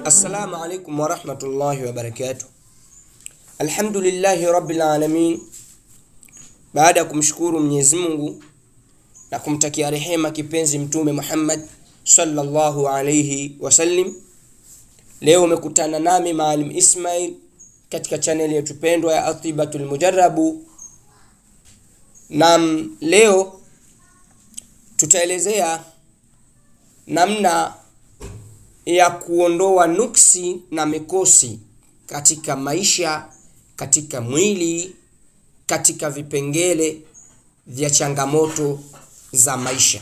Assalamu alaikum wa rahmatullahi wa barakatuh. Alhamdulillahi rabbil alamin. Baada kumshukuru Mwenyezi Mungu na kumtakia rehema kipenzi Mtume Muhammad sallallahu alayhi wasallam, leo umekutana nami Maalim Ismail katika channel yetu pendwa ya Atibatul Mujarrabu. Na leo tutaelezea namna ya kuondoa nuksi na mikosi katika maisha, katika mwili, katika vipengele vya changamoto za maisha.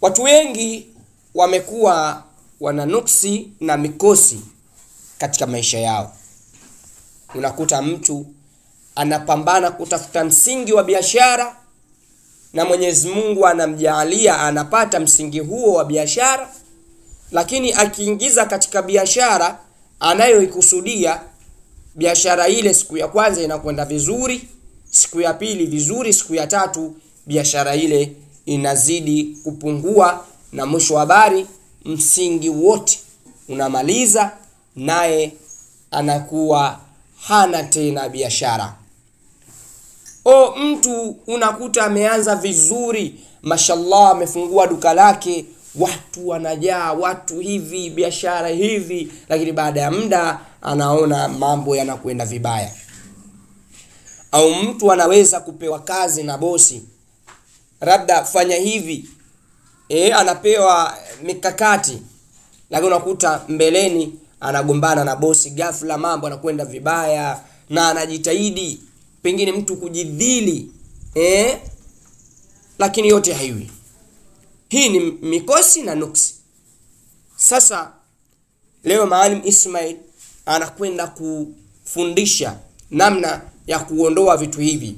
Watu wengi wamekuwa wana nuksi na mikosi katika maisha yao. Unakuta mtu anapambana kutafuta msingi wa biashara na Mwenyezi Mungu anamjalia anapata msingi huo wa biashara, lakini akiingiza katika biashara anayoikusudia, biashara ile siku ya kwanza inakwenda vizuri, siku ya pili vizuri, siku ya tatu biashara ile inazidi kupungua, na mwisho wa habari msingi wote unamaliza, naye anakuwa hana tena biashara. Mtu unakuta ameanza vizuri, mashallah, amefungua duka lake, watu wanajaa, watu hivi, biashara hivi, lakini baada ya muda anaona mambo yanakwenda vibaya. Au mtu anaweza kupewa kazi na bosi, labda fanya hivi, anapewa mikakati, lakini unakuta mbeleni anagombana na bosi, ghafla mambo yanakwenda vibaya, na anajitahidi pengine mtu kujidhili, lakini yote haiwi. Hii ni mikosi na nuksi. Sasa leo Maalim Ismail anakwenda kufundisha namna ya kuondoa vitu hivi.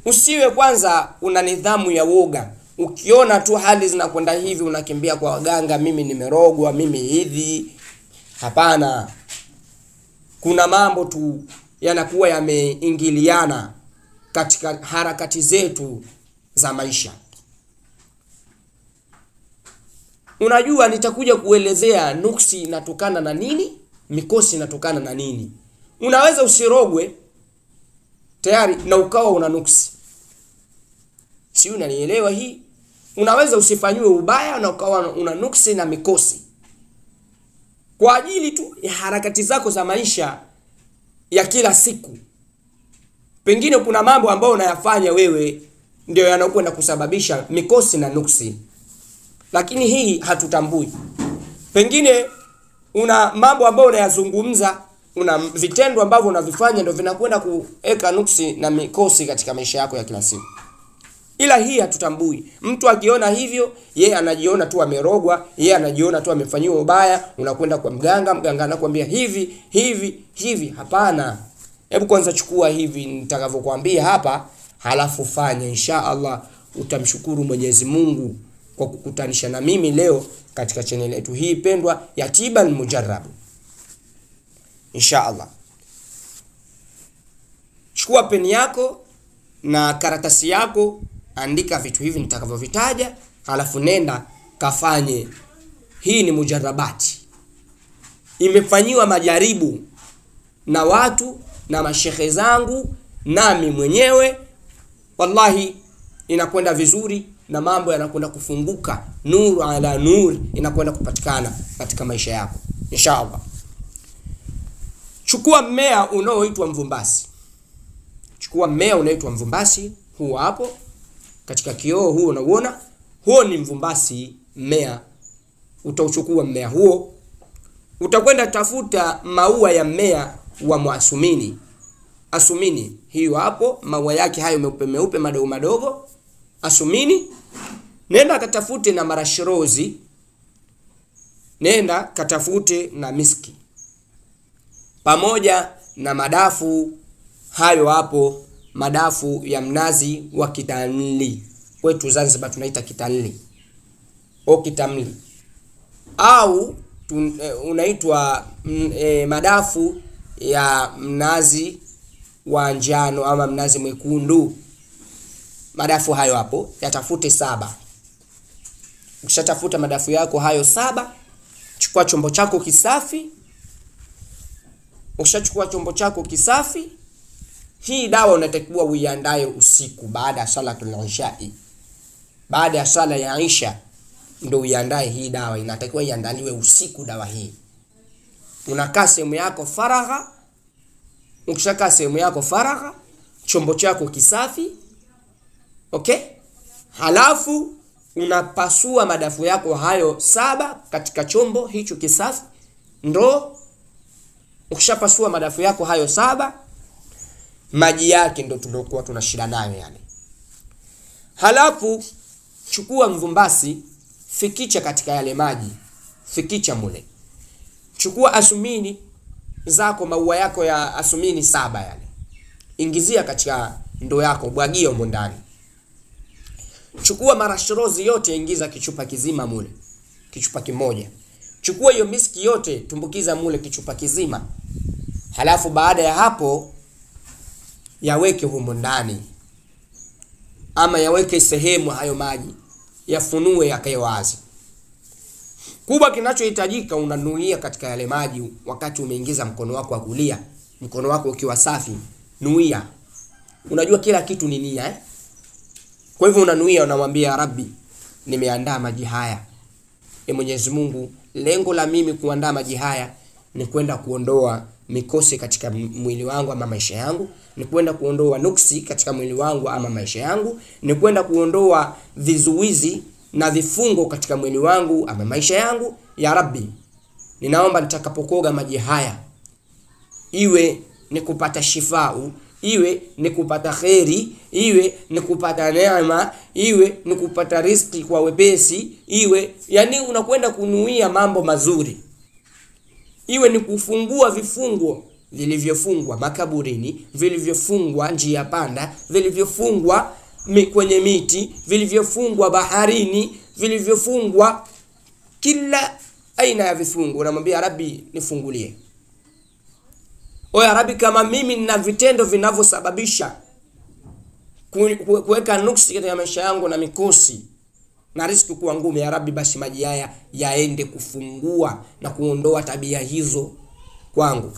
Usiwe kwanza una nidhamu ya woga. Ukiona tu hali zinakwenda hivi unakimbia kwa waganga, mimi nimerogwa, mimi hivi. Hapana. Kuna mambo tu yanakuwa yameingiliana katika harakati zetu za maisha. Unajua, nitakuja kuelezea nuksi inatokana na nini, mikosi inatokana na nini. Unaweza usirogwe tayari na ukawa una nuksi. Si unanielewa hii? Unaweza usifanywe ubaya na ukawa una nuksi na mikosi, kwa ajili tu ya harakati zako za maisha ya kila siku. Pengine kuna mambo ambayo unayafanya wewe ndio yanakwenda kusababisha mikosi na nuksi, lakini hii hatutambui. Pengine una mambo ambayo unayazungumza, una vitendo ambavyo unavifanya ndio vinakwenda kuweka nuksi na mikosi katika maisha yako ya kila siku, ila hii hatutambui. Mtu akiona hivyo, yeye anajiona tu amerogwa, yeye anajiona tu amefanywa ubaya. Unakwenda kwa mganga, mganga anakuambia hivi hivi hivi. Hapana, hebu kwanza chukua hivi nitakavyokuambia hapa, halafu fanya. Inshallah utamshukuru Mwenyezi Mungu kwa kukutanisha na mimi leo katika channel yetu hii pendwa ya Tibal Mujarrabu. Inshallah, chukua peni yako na karatasi yako, andika vitu hivi nitakavyovitaja, halafu nenda kafanye. Hii ni mujarrabati, imefanyiwa majaribu na watu na mashehe zangu nami mwenyewe. Wallahi inakwenda vizuri na mambo yanakwenda kufunguka, nuru ala nur inakwenda kupatikana katika maisha yako inshallah. Chukua mmea unaoitwa mvumbasi. Chukua mmea unaoitwa mvumbasi, huo hapo katika kioo, huo unaona, huo ni mvumbasi mmea. Utauchukua mmea huo, utakwenda tafuta maua ya mmea wa muasumini. Asumini hiyo hapo, maua yake hayo meupe meupe madogo madogo, asumini. Nenda katafute na marashirozi, nenda katafute na miski, pamoja na madafu hayo hapo, madafu ya mnazi wa kitanli. Kwetu Zanzibar tunaita kitanli au kitamli, au unaitwa madafu ya mnazi wa njano ama mnazi mwekundu. Madafu hayo hapo yatafute 7. Ukishatafuta madafu yako hayo 7, chukua chombo chako kisafi. Ukishachukua chombo chako kisafi, hii dawa unatakiwa uiandae usiku baada ya salatul isha. Baada ya sala ya isha ndio uiandae hii dawa. Inatakiwa iandaliwe usiku dawa hii. Unakaa sehemu yako faragha. Ukishakaa sehemu yako faragha, chombo chako kisafi, okay? Halafu unapasua madafu yako hayo 7 katika chombo hicho kisafi. Ndo ukishapasua madafu yako hayo 7, maji yake ndo tuliokuwa tuna shida nayo yani. Halafu chukua mvumbasi, fikicha katika yale maji, fikicha mule. Chukua asumini zako, maua yako ya asumini 7 yale, ingizia katika ndoo yako, bwagia humo ndani. Chukua marashrozi yote, ingiza kichupa kizima mule, kichupa kimoja. Chukua hiyo miski yote, tumbukiza mule kichupa kizima. Halafu baada ya hapo yaweke humo ndani, ama yaweke sehemu hayo maji, yafunue yakae wazi. Kubwa kinachohitajika, unanuia katika yale maji wakati umeingiza mkono wako wa kulia, mkono wako ukiwa safi, nuia. Unajua kila kitu ni nia Kwa hivyo unanuia, unamwambia Rabbi, nimeandaa maji haya. Mwenyezi Mungu, lengo la mimi kuandaa maji haya ni kwenda kuondoa mikosi katika mwili wangu ama maisha yangu, ni kwenda kuondoa nuksi katika mwili wangu ama maisha yangu, ni kwenda kuondoa vizuizi na vifungo katika mwili wangu ama maisha yangu. Ya Rabbi, ninaomba nitakapokoga maji haya, iwe ni kupata shifau, iwe ni kupata kheri, iwe ni kupata neema, iwe ni kupata riziki kwa wepesi, iwe yani unakwenda kunuia mambo mazuri, iwe ni kufungua vifungo vilivyofungwa makaburini, vilivyofungwa njia panda, vilivyofungwa kwenye miti, vilivyofungwa baharini, vilivyofungwa kila aina ya vifungo. Unamwambia Rabbi, nifungulie. Ya Rabbi, kama mimi nina vitendo vinavyosababisha kuweka nuksi katika maisha yangu na mikosi na riziki kuwa ngumu, ya Rabbi, basi maji haya yaende kufungua na kuondoa tabia hizo kwangu.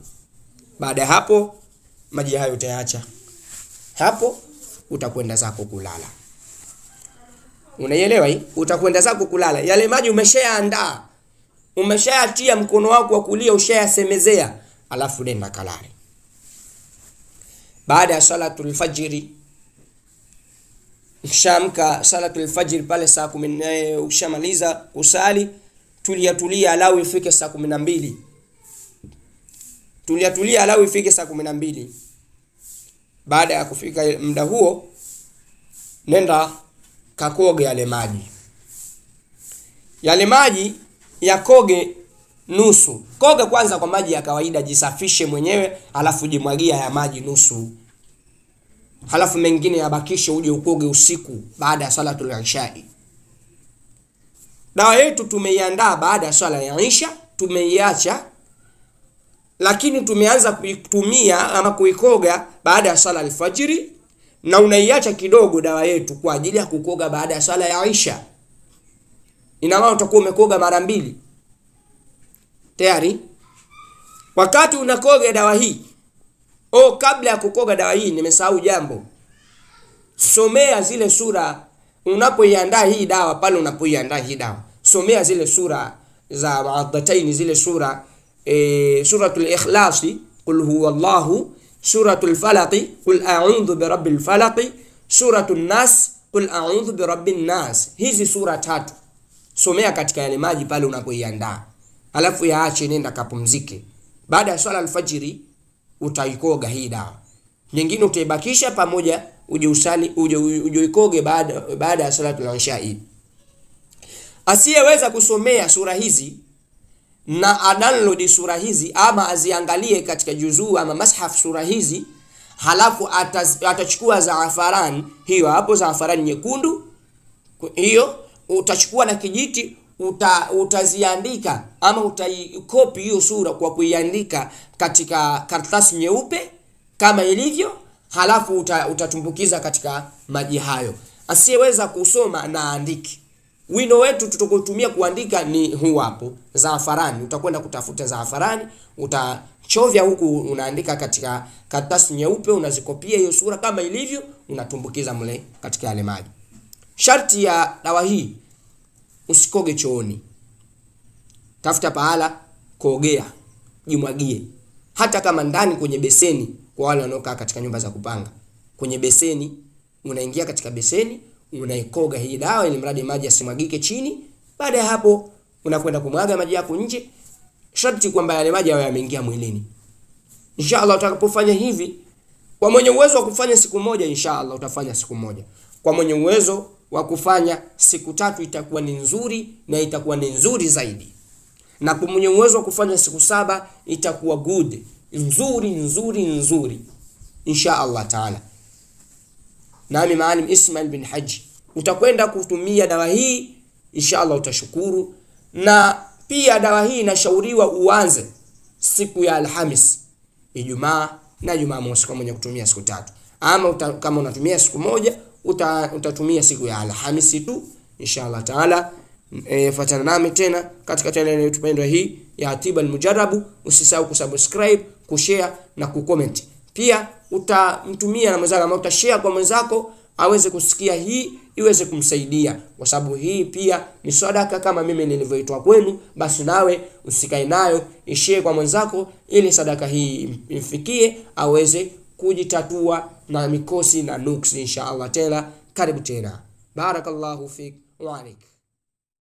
Baada hapo maji hayo utayaacha hapo, utakwenda zako kulala. Unaielewa hii? Utakwenda zako kulala. Yale maji umeshaandaa, umeshayatia mkono wako wa kulia, ushayasemezea, alafu nenda kalale. Baada ya salatul fajiri, ukishaamka salatul fajiri pale saa 10, ukishamaliza kusali, tulia alau ifike saa 12. Tulia alau ifike saa 12. Baada ya kufika muda huo, nenda kakoge yale maji. Yale maji yakoge nusu. Koga kwanza kwa maji ya kawaida, jisafishe mwenyewe, alafu jimwagia ya maji nusu. Halafu mengine yabakishe uje ukoge usiku baada ya salatul isha. Dawa yetu tumeiandaa baada ya sala ya isha, tumeiacha, lakini tumeanza kuitumia ama kuikoga baada ya sala alfajiri, na unaiacha kidogo dawa yetu kwa ajili ya kukoga baada ya sala ya isha. Ina maana utakuwa umekoga mara 2. Tayari? Wakati unakoga dawa hii, kabla ya kukoga dawa hii, nimesahau jambo. Somea zile sura unapoiandaa hii dawa. Pale unapoiandaa hii dawa, somea zile sura za Mu'adhatayn, zile sura suratul Ikhlas, qul huwallahu, suratul Falaq, qul a'udhu birabbil falaq, suratul Nas, qul a'udhu birabbin nas. Hizi sura 3 somea katika yale maji pale unapoiandaa. Alafu yaache, nenda kapumzike. Baada ya swala alfajiri utaikoga hii dawa. Nyingine utaibakisha pamoja, uje usali, uje ikoge baada ya salatul isha. Asiyeweza kusomea sura hizi na adownload sura hizi ama aziangalie katika juzuu ama mashaf sura hizi, halafu atachukua zaafaran hiyo hapo, zaafaran nyekundu hiyo, utachukua na kijiti utaziandika ama utaikopi hiyo sura kwa kuiandika katika karatasi nyeupe kama ilivyo, halafu utatumbukiza katika maji hayo. Asiyeweza kusoma na andiki. Wino wetu tutakotumia kuandika ni huu hapo, zaafarani. Utakwenda kutafuta zaafarani, utachovya huku, unaandika katika karatasi nyeupe, unazikopia hiyo sura kama ilivyo, unatumbukiza mle katika yale maji. Sharti ya dawa hii, usikoge chooni. Tafuta pahala kuogea, jimwagie. Hata kama ndani kwenye beseni, kwa wale wanaokaa katika nyumba za kupanga, kwenye beseni, unaingia katika beseni, unaikoga hii dawa ili mradi maji yasimwagike chini. Baada ya hapo unakwenda kumwaga maji yako nje. Sharti kwamba yale maji yawe yameingia mwilini. Inshallah utakapofanya hivi, kwa mwenye uwezo wa kufanya siku moja, inshallah utafanya siku moja. Kwa mwenye uwezo wa kufanya siku 3 itakuwa ni nzuri, na itakuwa ni nzuri zaidi. Na kwa mwenye uwezo wa kufanya siku 7 itakuwa good, nzuri inshallah taala. Nami Maalim Ismail bin Haji, utakwenda kutumia dawa hii, inshallah utashukuru. Na pia dawa hii inashauriwa uanze siku ya Alhamis, Ijumaa na Jumamosi kwa mwenye kutumia siku 3. Ama kama unatumia siku moja, utatumia siku ya Alhamisi tu inshallah taala. Fuatana nami tena katika channel yetu pendwa hii ya Tiba Almujarrabu. Usisahau kusubscribe, kushare na kucomment. Pia utamtumia na mwenzako, ama utashare kwa mwenzako aweze kusikia hii, iweze kumsaidia, kwa sababu hii pia ni sadaka kama mimi nilivyoitoa kwenu. Basi nawe usikae nayo, ishare kwa mwenzako ili sadaka hii imfikie, aweze kujitatua na mikosi na nuksi inshallah. Tena karibu tena, barakallahu fik wa alik.